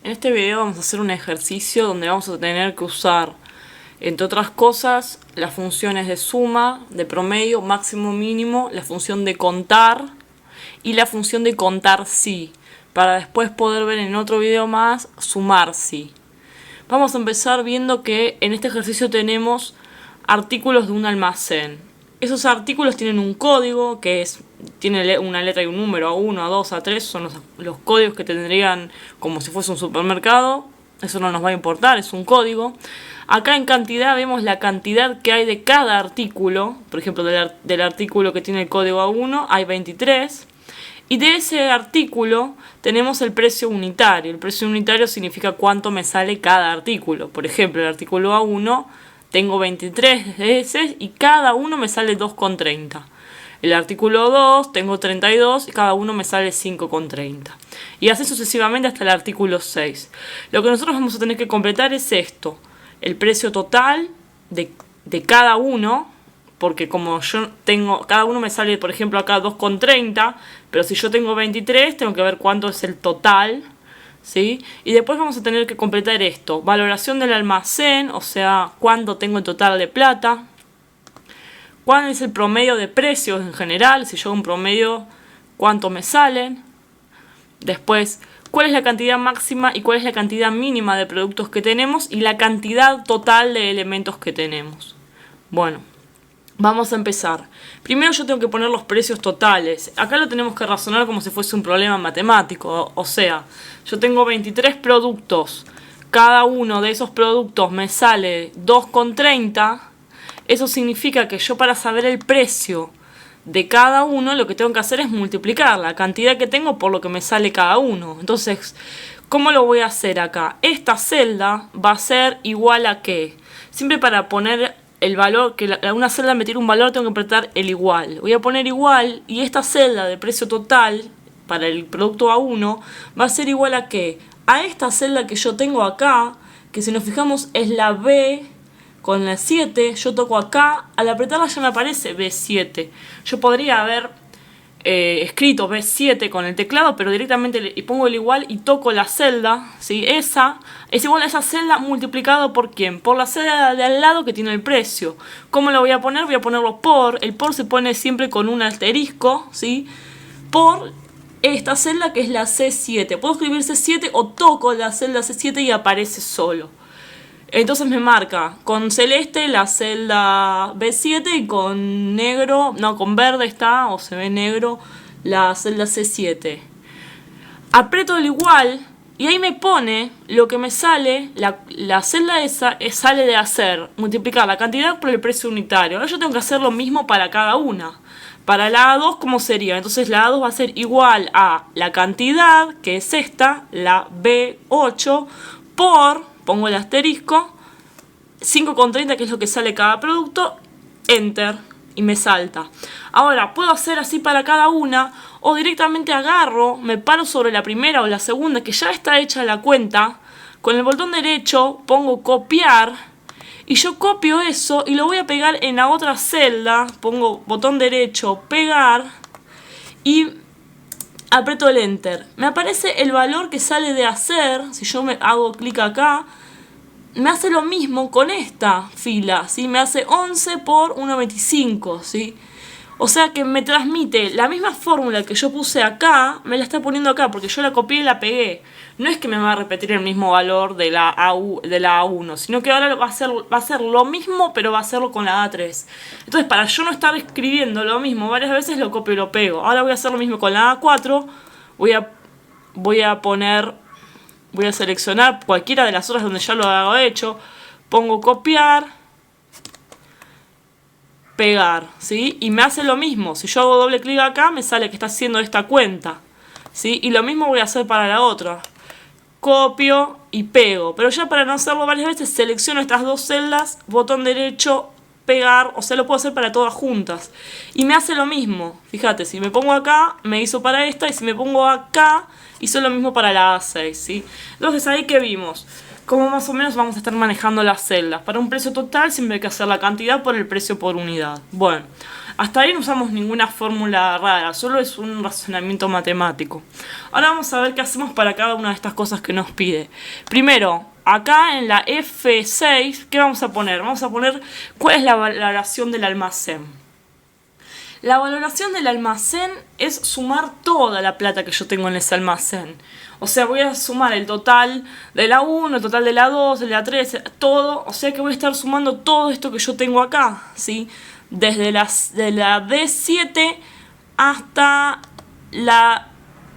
En este video vamos a hacer un ejercicio donde vamos a tener que usar, entre otras cosas, las funciones de suma, de promedio, máximo, mínimo, la función de contar y la función de contar sí, para después poder ver en otro video más sumar sí. Vamos a empezar viendo que en este ejercicio tenemos artículos de un almacén. Esos artículos tienen un código que tiene una letra y un número, A1, A2, A3, son los códigos que tendrían como si fuese un supermercado. Eso no nos va a importar, es un código. Acá en cantidad vemos la cantidad que hay de cada artículo. Por ejemplo, del artículo que tiene el código A1 hay 23. Y de ese artículo tenemos el precio unitario. El precio unitario significa cuánto me sale cada artículo. Por ejemplo, el artículo A1 tengo 23 de ese y cada uno me sale 2,30. El artículo 2 tengo 32 y cada uno me sale 5,30. Y así sucesivamente hasta el artículo 6. Lo que nosotros vamos a tener que completar es esto. El precio total de cada uno. Porque como yo tengo, cada uno me sale, por ejemplo, acá 2,30. Pero si yo tengo 23, tengo que ver cuánto es el total, ¿sí? Y después vamos a tener que completar esto. Valoración del almacén, o sea, cuánto tengo en total de plata. ¿Cuál es el promedio de precios en general? Si yo hago un promedio, ¿cuánto me salen? Después, ¿cuál es la cantidad máxima y cuál es la cantidad mínima de productos que tenemos? Y la cantidad total de elementos que tenemos. Bueno, vamos a empezar. Primero yo tengo que poner los precios totales. Acá lo tenemos que razonar como si fuese un problema matemático. O sea, yo tengo 23 productos. Cada uno de esos productos me sale 2,30. Eso significa que yo, para saber el precio de cada uno, lo que tengo que hacer es multiplicar la cantidad que tengo por lo que me sale cada uno. Entonces, ¿cómo lo voy a hacer acá? Esta celda va a ser igual a ¿qué? Siempre para poner el valor, que una celda me tire un valor, tengo que apretar el igual. Voy a poner igual y esta celda de precio total para el producto A1 va a ser igual a ¿qué? A esta celda que yo tengo acá, que si nos fijamos es la B con la 7. Yo toco acá, al apretarla ya me aparece B7. Yo podría haber escrito B7 con el teclado, pero directamente pongo el igual y toco la celda, ¿sí? Esa es igual a esa celda multiplicado por ¿quién? Por la celda de al lado que tiene el precio. ¿Cómo lo voy a poner? Voy a ponerlo por. El por se pone siempre con un asterisco, ¿sí? Por esta celda que es la C7. Puedo escribir C7 o toco la celda C7 y aparece solo. Entonces me marca con celeste la celda B7 y con negro, no, con verde está, o se ve negro, la celda C7. Aprieto el igual y ahí me pone lo que me sale, la celda esa sale de hacer, multiplicar la cantidad por el precio unitario. Ahora yo tengo que hacer lo mismo para cada una. Para la A2, ¿cómo sería? Entonces la A2 va a ser igual a la cantidad, que es esta, la B8, por, pongo el asterisco, 5,30, que es lo que sale cada producto, enter, y me salta. Ahora, puedo hacer así para cada una, o directamente agarro, me paro sobre la primera o la segunda, que ya está hecha la cuenta, con el botón derecho pongo copiar, y yo copio eso y lo voy a pegar en la otra celda, pongo botón derecho, pegar, y aprieto el enter. Me aparece el valor que sale de hacer. Si yo me hago clic acá, me hace lo mismo con esta fila, ¿sí? Me hace 11 por 1,25, ¿sí? O sea que me transmite la misma fórmula que yo puse acá, me la está poniendo acá, porque yo la copié y la pegué. No es que me va a repetir el mismo valor de la A1, sino que ahora va a ser lo mismo, pero va a hacerlo con la A3. Entonces, para yo no estar escribiendo lo mismo varias veces, lo copio y lo pego. Ahora voy a hacer lo mismo con la A4. Voy a seleccionar cualquiera de las otras donde ya lo hago hecho. Pongo copiar, pegar, ¿sí? Y me hace lo mismo. Si yo hago doble clic acá, me sale que está haciendo esta cuenta, ¿sí? Y lo mismo voy a hacer para la otra. Copio y pego. Pero ya para no hacerlo varias veces, selecciono estas dos celdas, botón derecho, pegar. O sea, lo puedo hacer para todas juntas. Y me hace lo mismo. Fíjate, si me pongo acá, me hizo para esta. Y si me pongo acá, hizo lo mismo para la A6, ¿sí? Entonces, ahí que vimos cómo más o menos vamos a estar manejando las celdas. Para un precio total siempre hay que hacer la cantidad por el precio por unidad. Bueno, Hasta ahí no usamos ninguna fórmula rara, solo es un razonamiento matemático. Ahora vamos a ver qué hacemos para cada una de estas cosas que nos pide. Primero, acá en la F6, ¿qué vamos a poner? Vamos a poner cuál es la valoración del almacén. La valoración del almacén es sumar toda la plata que yo tengo en ese almacén. O sea, voy a sumar el total de la 1, el total de la 2, de la 3, todo. O sea que voy a estar sumando todo esto que yo tengo acá, ¿sí? Desde de la D7 hasta la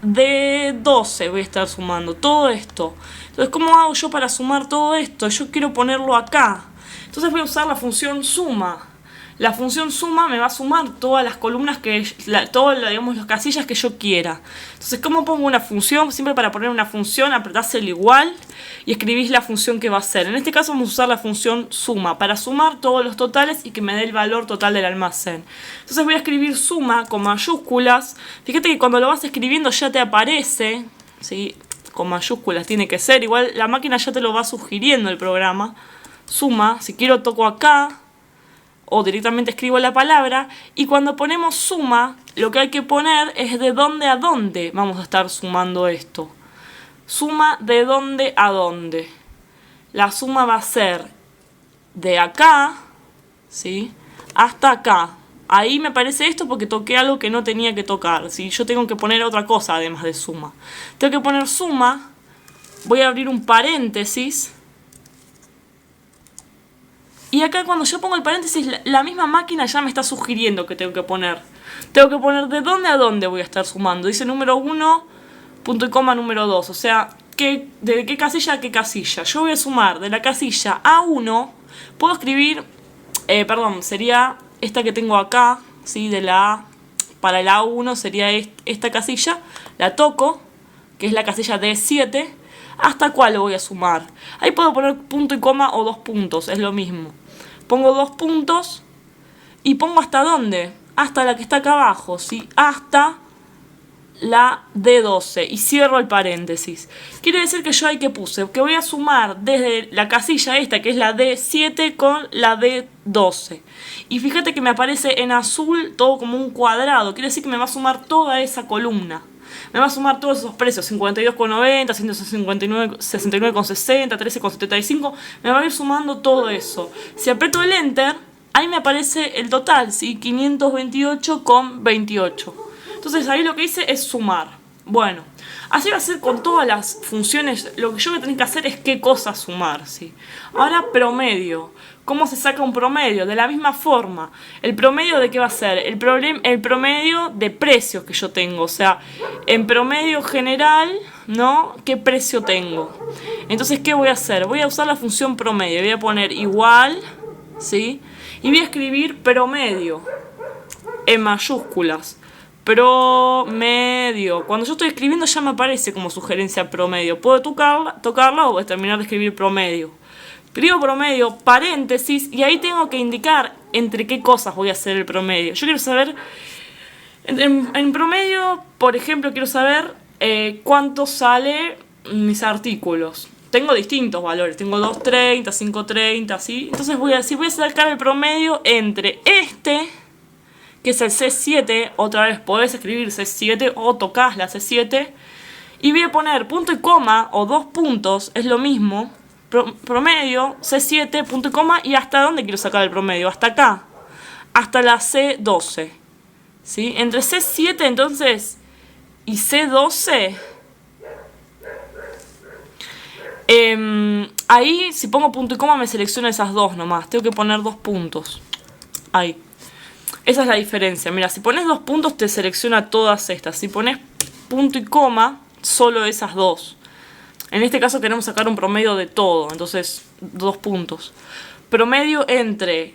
D12 voy a estar sumando todo esto. Entonces, ¿cómo hago yo para sumar todo esto? Yo quiero ponerlo acá. Entonces voy a usar la función suma. La función suma me va a sumar todas las columnas, digamos, las casillas que yo quiera. Entonces, ¿cómo pongo una función? Siempre para poner una función apretás el igual y escribís la función que va a ser. En este caso vamos a usar la función suma para sumar todos los totales y que me dé el valor total del almacén. Entonces voy a escribir suma con mayúsculas. Fíjate que cuando lo vas escribiendo ya te aparece, ¿sí? Con mayúsculas tiene que ser. Igual la máquina ya te lo va sugiriendo el programa. Suma, si quiero toco acá. O directamente escribo la palabra. Y cuando ponemos suma, lo que hay que poner es de dónde a dónde vamos a estar sumando esto. Suma de dónde a dónde. La suma va a ser de acá, ¿sí? Hasta acá. Ahí me parece esto porque toqué algo que no tenía que tocar, ¿sí? Yo tengo que poner otra cosa además de suma. Tengo que poner suma. Voy a abrir un paréntesis. Y acá cuando yo pongo el paréntesis, la misma máquina ya me está sugiriendo que tengo que poner. Tengo que poner de dónde a dónde voy a estar sumando. Dice número 1, punto y coma número 2. O sea, de qué casilla a qué casilla. Yo voy a sumar de la casilla A1. Puedo escribir, sería esta que tengo acá, ¿sí? De la A para el A1 sería esta casilla. La toco, que es la casilla D7. ¿Hasta cuál voy a sumar? Ahí puedo poner punto y coma o 2 puntos, es lo mismo. Pongo 2 puntos y pongo hasta dónde, hasta la que está acá abajo, ¿sí? Hasta la D12 y cierro el paréntesis. Quiere decir que yo ahí que puse, que voy a sumar desde la casilla esta, que es la D7 con la D12. Y fíjate que me aparece en azul todo como un cuadrado, quiere decir que me va a sumar toda esa columna. Me va a sumar todos esos precios, 52,90, 169,60, 13,75. Me va a ir sumando todo eso. Si aprieto el Enter, ahí me aparece el total, ¿sí? 528,28. Entonces ahí lo que hice es sumar. Bueno, así va a ser con todas las funciones. Lo que yo voy a tener que hacer es qué cosa sumar, ¿sí? Ahora promedio. ¿Cómo se saca un promedio? De la misma forma. ¿El promedio de qué va a ser? El promedio de precios que yo tengo. O sea, en promedio general, ¿no? ¿Qué precio tengo? Entonces, ¿qué voy a hacer? Voy a usar la función promedio. Voy a poner igual, ¿sí? Y voy a escribir promedio en mayúsculas. Promedio. Cuando yo estoy escribiendo ya me aparece como sugerencia promedio. Puedo tocarla o voy a terminar de escribir promedio. Escribo promedio, paréntesis, y ahí tengo que indicar entre qué cosas voy a hacer el promedio. Yo quiero saber, en promedio, por ejemplo, quiero saber cuánto sale mis artículos. Tengo distintos valores, tengo 2.30, 5.30, ¿sí? Entonces voy a sacar el promedio entre este, que es el C7, otra vez podés escribir C7 o tocas la C7, y voy a poner punto y coma o 2 puntos, es lo mismo. Promedio, C7, punto y coma, y hasta dónde quiero sacar el promedio, hasta acá, hasta la C12, ¿sí? Entre C7 entonces y C12, ahí si pongo punto y coma me selecciona esas dos nomás, tengo que poner 2 puntos, ahí, esa es la diferencia. Mira, si pones 2 puntos te selecciona todas estas, si pones punto y coma, solo esas dos. En este caso queremos sacar un promedio de todo, entonces 2 puntos. Promedio entre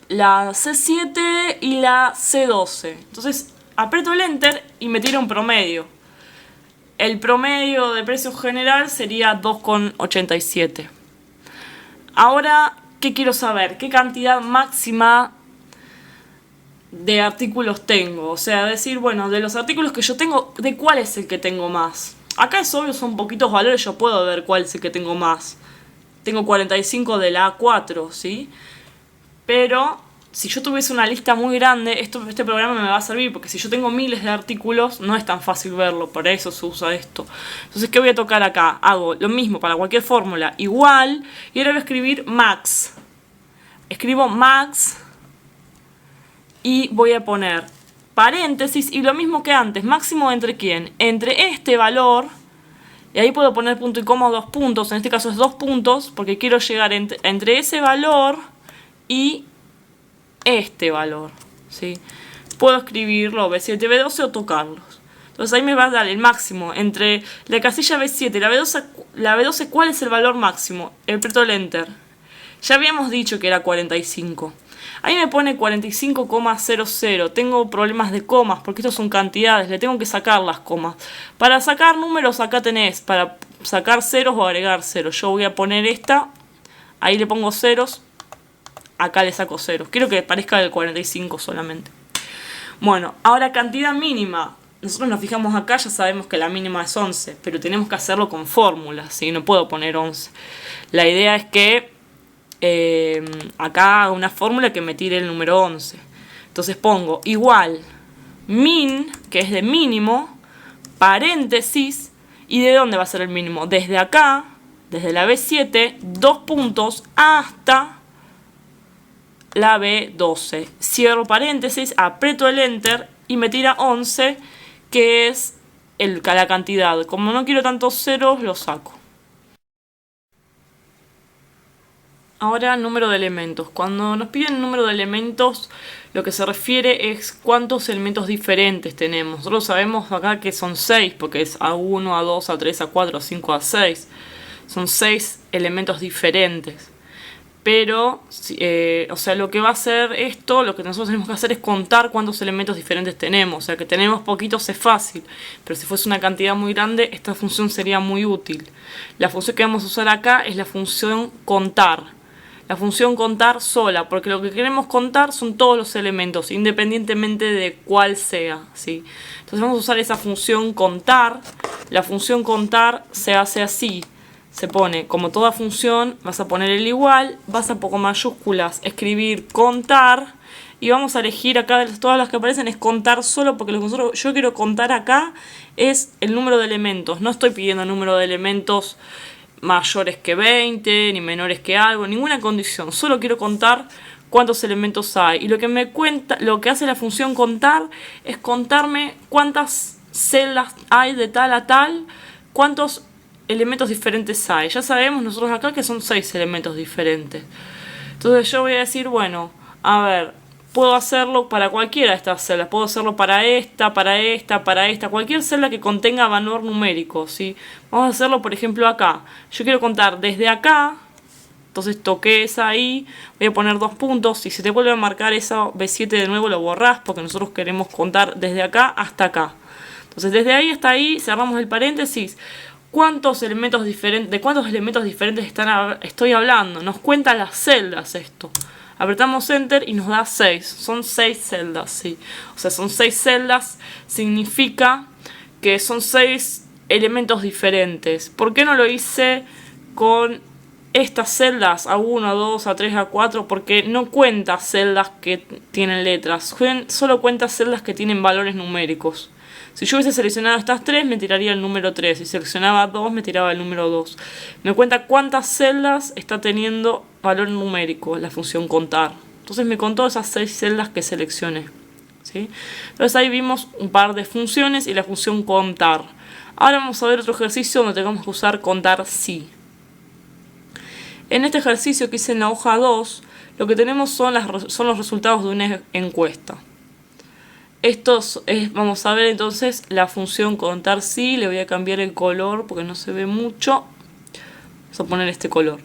la C7 y la C12. Entonces aprieto el Enter y me tira un promedio. El promedio de precio general sería 2,87. Ahora, ¿qué quiero saber? ¿Qué cantidad máxima de artículos tengo? O sea, decir, bueno, de los artículos que yo tengo, ¿de cuál es el que tengo más? Acá es obvio, son poquitos valores, yo puedo ver cuál es el que tengo más. Tengo 45 de la A4, ¿sí? Pero si yo tuviese una lista muy grande, este programa me va a servir, porque si yo tengo miles de artículos, no es tan fácil verlo, para eso se usa esto. Entonces, ¿qué voy a tocar acá? Hago lo mismo para cualquier fórmula, igual, y ahora voy a escribir max. Escribo max y voy a poner paréntesis, y lo mismo que antes, máximo entre quién, entre este valor, y ahí puedo poner punto y coma o 2 puntos, en este caso es 2 puntos, porque quiero llegar entre ese valor y este valor, ¿sí? Puedo escribirlo B7, B12 o tocarlos. Entonces ahí me va a dar el máximo entre la casilla B7 y la B12, ¿cuál es el valor máximo? Aprieto el Enter. Ya habíamos dicho que era 45. Ahí me pone 45,00. Tengo problemas de comas porque estos son cantidades, le tengo que sacar las comas. Para sacar números acá tenés, para sacar ceros o agregar ceros. Yo voy a poner esta, ahí le pongo ceros. Acá le saco ceros. Quiero que parezca del 45 solamente. Bueno, ahora cantidad mínima. Nosotros nos fijamos acá, ya sabemos que la mínima es 11. Pero tenemos que hacerlo con fórmulas, ¿sí? No puedo poner 11. La idea es que acá haga una fórmula que me tire el número 11. Entonces pongo igual min, que es de mínimo, paréntesis. ¿Y de dónde va a ser el mínimo? Desde acá, desde la B7, 2 puntos hasta la B12. Cierro paréntesis, aprieto el Enter y me tira 11, que es la cantidad. Como no quiero tantos ceros, lo saco. Ahora, número de elementos. Cuando nos piden número de elementos, lo que se refiere es cuántos elementos diferentes tenemos. Nosotros sabemos acá que son 6, porque es A1, A2, A3, A4, A5, A6. Son 6 elementos diferentes. Pero, o sea, lo que va a hacer esto, lo que nosotros tenemos que hacer es contar cuántos elementos diferentes tenemos. O sea, que tenemos poquitos es fácil, pero si fuese una cantidad muy grande, esta función sería muy útil. La función que vamos a usar acá es la función contar. La función contar sola, porque lo que queremos contar son todos los elementos, independientemente de cuál sea, ¿sí? Entonces vamos a usar esa función contar. La función contar se hace así. Se pone, como toda función, vas a poner el igual, vas a poner mayúsculas, escribir contar, y vamos a elegir acá, todas las que aparecen es contar solo, porque lo que yo quiero contar acá es el número de elementos. No estoy pidiendo número de elementos mayores que 20, ni menores que algo, ninguna condición. Solo quiero contar cuántos elementos hay. Y lo que hace la función contar es contarme cuántas celdas hay de tal a tal, cuántos elementos diferentes hay. Ya sabemos nosotros acá que son 6 elementos diferentes. Entonces yo voy a decir, bueno, a ver, puedo hacerlo para cualquiera de estas celdas. Puedo hacerlo para esta, para esta, para esta. Cualquier celda que contenga valor numérico, ¿sí? Vamos a hacerlo, por ejemplo, acá. Yo quiero contar desde acá. Entonces toqué esa ahí. Voy a poner 2 puntos. Si se te vuelve a marcar esa B7 de nuevo, lo borrás, porque nosotros queremos contar desde acá hasta acá. Entonces desde ahí hasta ahí cerramos el paréntesis. ¿De cuántos elementos diferentes estoy hablando? Nos cuenta las celdas esto. Apretamos Enter y nos da 6. Son 6 celdas, ¿sí? O sea, son 6 celdas. Significa que son 6 elementos diferentes. ¿Por qué no lo hice con estas celdas A1, A2, A3, A4? Porque no cuenta celdas que tienen letras. Solo cuenta celdas que tienen valores numéricos. Si yo hubiese seleccionado estas 3, me tiraría el número 3. Si seleccionaba 2, me tiraba el número 2. Me cuenta cuántas celdas está teniendo valor numérico la función contar. Entonces me contó esas 6 celdas que seleccioné, ¿sí? Entonces ahí vimos un par de funciones y la función contar. Ahora vamos a ver otro ejercicio donde tengamos que usar contar sí. En este ejercicio que hice en la hoja 2, lo que tenemos son los resultados de una encuesta. Vamos a ver entonces la función contar sí. Le voy a cambiar el color porque no se ve mucho. Vamos a poner este color.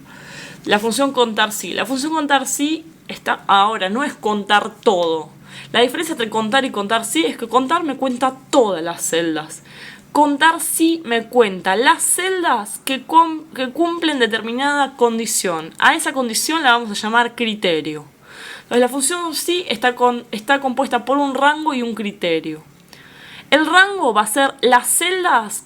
La función contar sí. La función contar sí está ahora, no es contar todo. La diferencia entre contar y contar sí es que contar me cuenta todas las celdas. Contar sí me cuenta las celdas que cumplen determinada condición. A esa condición la vamos a llamar criterio. Entonces, la función sí está compuesta por un rango y un criterio. El rango va a ser las celdas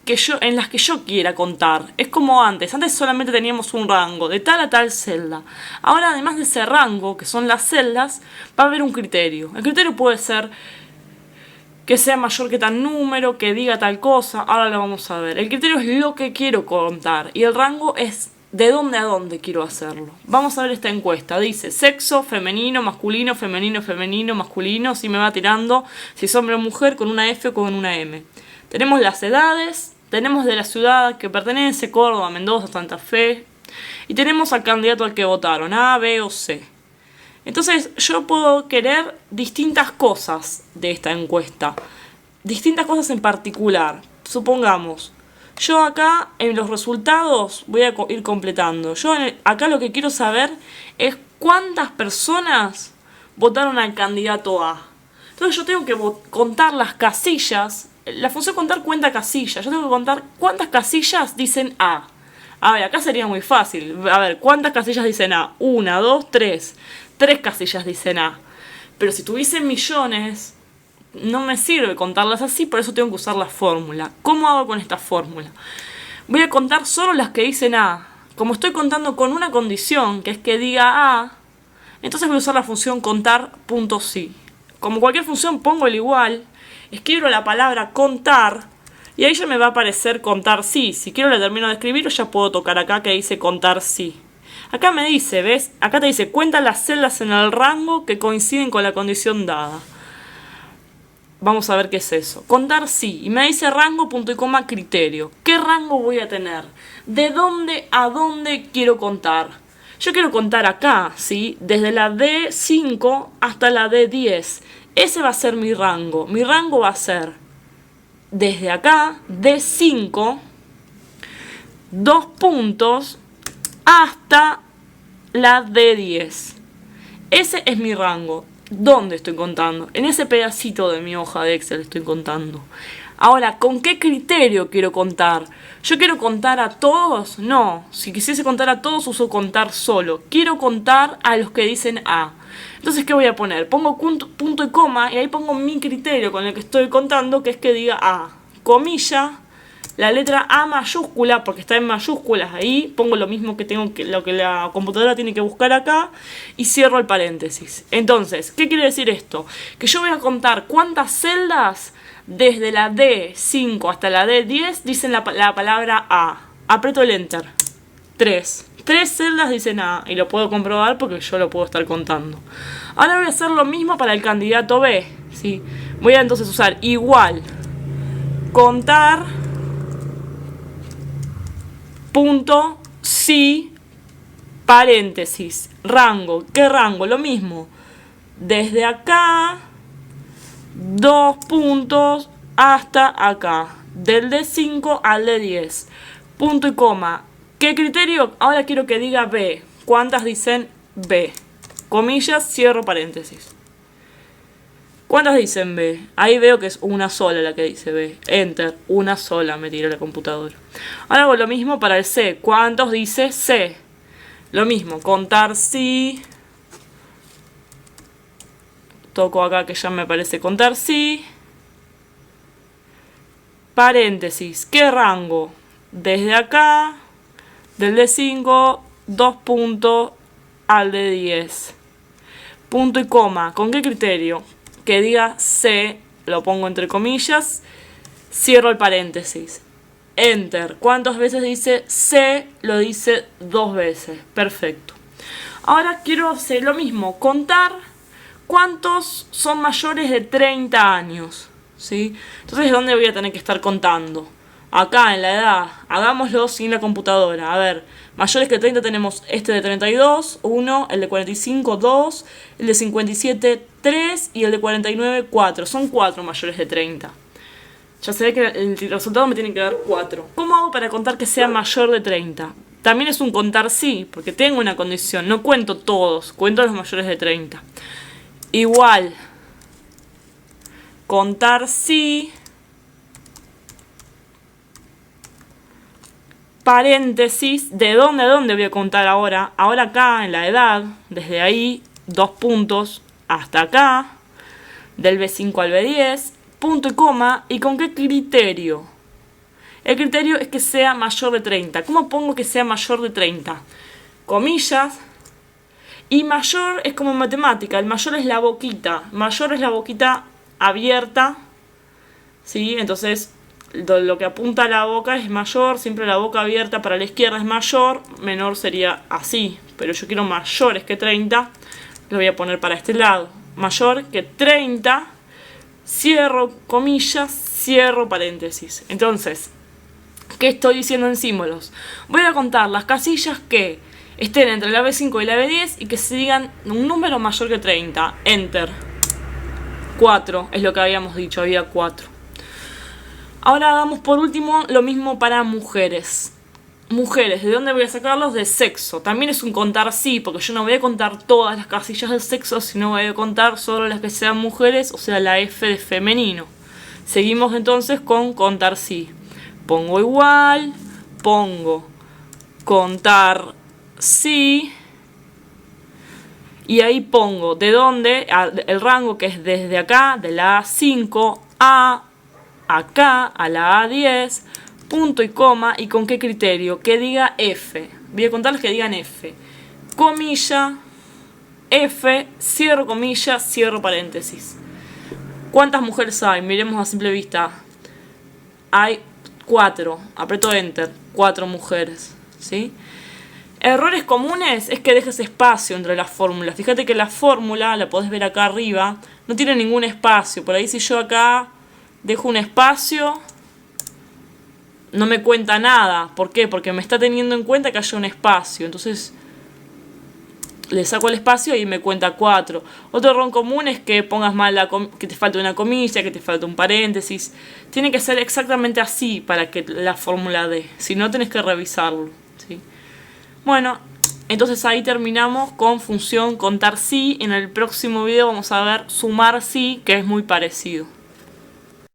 en las que yo quiera contar. Es como antes solamente teníamos un rango, de tal a tal celda. Ahora, además de ese rango, que son las celdas, va a haber un criterio. El criterio puede ser que sea mayor que tal número, que diga tal cosa, ahora lo vamos a ver. El criterio es lo que quiero contar y el rango es de dónde a dónde quiero hacerlo. Vamos a ver esta encuesta. Dice sexo, femenino, masculino, femenino, femenino, masculino, si me va tirando, si es hombre o mujer, con una F o con una M. Tenemos las edades, tenemos de la ciudad que pertenece, Córdoba, Mendoza, Santa Fe, y tenemos al candidato al que votaron, A, B o C. Entonces yo puedo querer distintas cosas de esta encuesta, distintas cosas en particular. Supongamos, yo acá en los resultados voy a ir completando. Acá lo que quiero saber es cuántas personas votaron al candidato A. Entonces yo tengo que contar las casillas. La función contar cuenta casillas. Yo tengo que contar cuántas casillas dicen A. A ver, acá sería muy fácil. A ver, ¿cuántas casillas dicen A? 1, 2, 3. 3 casillas dicen A. Pero si tuviese millones, no me sirve contarlas así, por eso tengo que usar la fórmula. ¿Cómo hago con esta fórmula? Voy a contar solo las que dicen A. Como estoy contando con una condición, que es que diga A, entonces voy a usar la función contar.si. Como cualquier función pongo el igual, escribo la palabra contar, y ahí ya me va a aparecer contar sí. Si quiero la termino de escribir, ya puedo tocar acá que dice contar sí. Acá me dice, ¿ves? Acá te dice, cuenta las celdas en el rango que coinciden con la condición dada. Vamos a ver qué es eso. Contar sí. Y me dice rango, punto y coma, criterio. ¿Qué rango voy a tener? ¿De dónde a dónde quiero contar? Yo quiero contar acá, ¿sí? Desde la D5 hasta la D10. Ese va a ser mi rango. Mi rango va a ser desde acá, D5, 2 puntos, hasta la D10. Ese es mi rango. ¿Dónde estoy contando? En ese pedacito de mi hoja de Excel estoy contando. Ahora, ¿con qué criterio quiero contar? ¿Yo quiero contar a todos? No. Si quisiese contar a todos, uso contar solo. Quiero contar a los que dicen A. Entonces, ¿qué voy a poner? Pongo punto y coma y ahí pongo mi criterio con el que estoy contando, que es que diga A. Comilla, la letra A mayúscula, porque está en mayúsculas ahí, pongo lo mismo que lo que la computadora tiene que buscar acá, y cierro el paréntesis. Entonces, ¿qué quiere decir esto? Que yo voy a contar cuántas celdas desde la D5 hasta la D10 dicen la palabra A. Aprieto el Enter. 3 celdas dicen A, y lo puedo comprobar porque yo lo puedo estar contando. Ahora voy a hacer lo mismo para el candidato B, ¿sí? Voy a entonces usar igual contar punto sí paréntesis rango. ¿Qué rango? Lo mismo. Desde acá 2 puntos hasta acá. Del D5 al D10. Punto y coma. ¿Qué criterio? Ahora quiero que diga B. ¿Cuántas dicen B? Comillas, cierro paréntesis. ¿Cuántas dicen B? Ahí veo que es una sola la que dice B. Enter. Una sola me tiró la computadora. Ahora hago lo mismo para el C. ¿Cuántos dice C? Lo mismo. Contar sí. Toco acá que ya me aparece contar sí. Paréntesis. ¿Qué rango? Desde acá. Del D5. 2 puntos al D10. Punto y coma. ¿Con qué criterio? Que diga C, lo pongo entre comillas, cierro el paréntesis. Enter. ¿Cuántas veces dice C? Lo dice 2 veces. Perfecto. Ahora quiero hacer lo mismo. Contar cuántos son mayores de 30 años. ¿Sí? Entonces, ¿dónde voy a tener que estar contando? Acá, en la edad. Hagámoslo sin la computadora. A ver, mayores que 30 tenemos este de 32, 1, el de 45, 2, el de 57, 3 y el de 49, 4. Son 4 mayores de 30. Ya se ve que el resultado me tiene que dar 4. ¿Cómo hago para contar que sea mayor de 30? También es un contar sí, porque tengo una condición. No cuento todos, cuento los mayores de 30. Igual, contar sí, paréntesis, ¿de dónde a dónde voy a contar ahora? Ahora acá, en la edad, desde ahí, 2 puntos hasta acá, del B5 al B10, punto y coma, ¿y con qué criterio? El criterio es que sea mayor de 30. ¿Cómo pongo que sea mayor de 30? Comillas. Y mayor es como en matemática. El mayor es la boquita. Mayor es la boquita abierta. ¿Sí? Entonces, lo que apunta a la boca es mayor. Siempre la boca abierta para la izquierda es mayor. Menor sería así. Pero yo quiero mayores que 30. Lo voy a poner para este lado. Mayor que 30. Cierro comillas. Cierro paréntesis. Entonces, ¿qué estoy diciendo en símbolos? Voy a contar las casillas que estén entre la B5 y la B10 y que se digan un número mayor que 30. Enter. 4 es lo que habíamos dicho, había 4. Ahora hagamos por último lo mismo para mujeres. Mujeres, ¿de dónde voy a sacarlos? De sexo. También es un contar sí, porque yo no voy a contar todas las casillas de sexo, sino voy a contar solo las que sean mujeres, o sea, la F de femenino. Seguimos entonces con contar sí. Pongo igual, pongo contar sí, y ahí pongo de dónde, el rango que es desde acá, de la A5 a acá, a la A10, punto y coma, y con qué criterio, que diga F. Voy a contarles que digan F. Comilla, F, cierro comilla, cierro paréntesis. ¿Cuántas mujeres hay? Miremos a simple vista. Hay 4. Aprieto Enter. 4 mujeres. ¿Sí? Errores comunes es que dejes espacio entre las fórmulas. Fíjate que la fórmula, la podés ver acá arriba, no tiene ningún espacio. Por ahí si yo acá dejo un espacio, no me cuenta nada. ¿Por qué? Porque me está teniendo en cuenta que haya un espacio. Entonces le saco el espacio y me cuenta 4. Otro error común es que pongas mal que te falte una comilla, que te falte un paréntesis. Tiene que ser exactamente así para que la fórmula dé. Si no, tenés que revisarlo, ¿sí? Bueno, entonces ahí terminamos con función contar sí. En el próximo video vamos a ver sumar sí, que es muy parecido.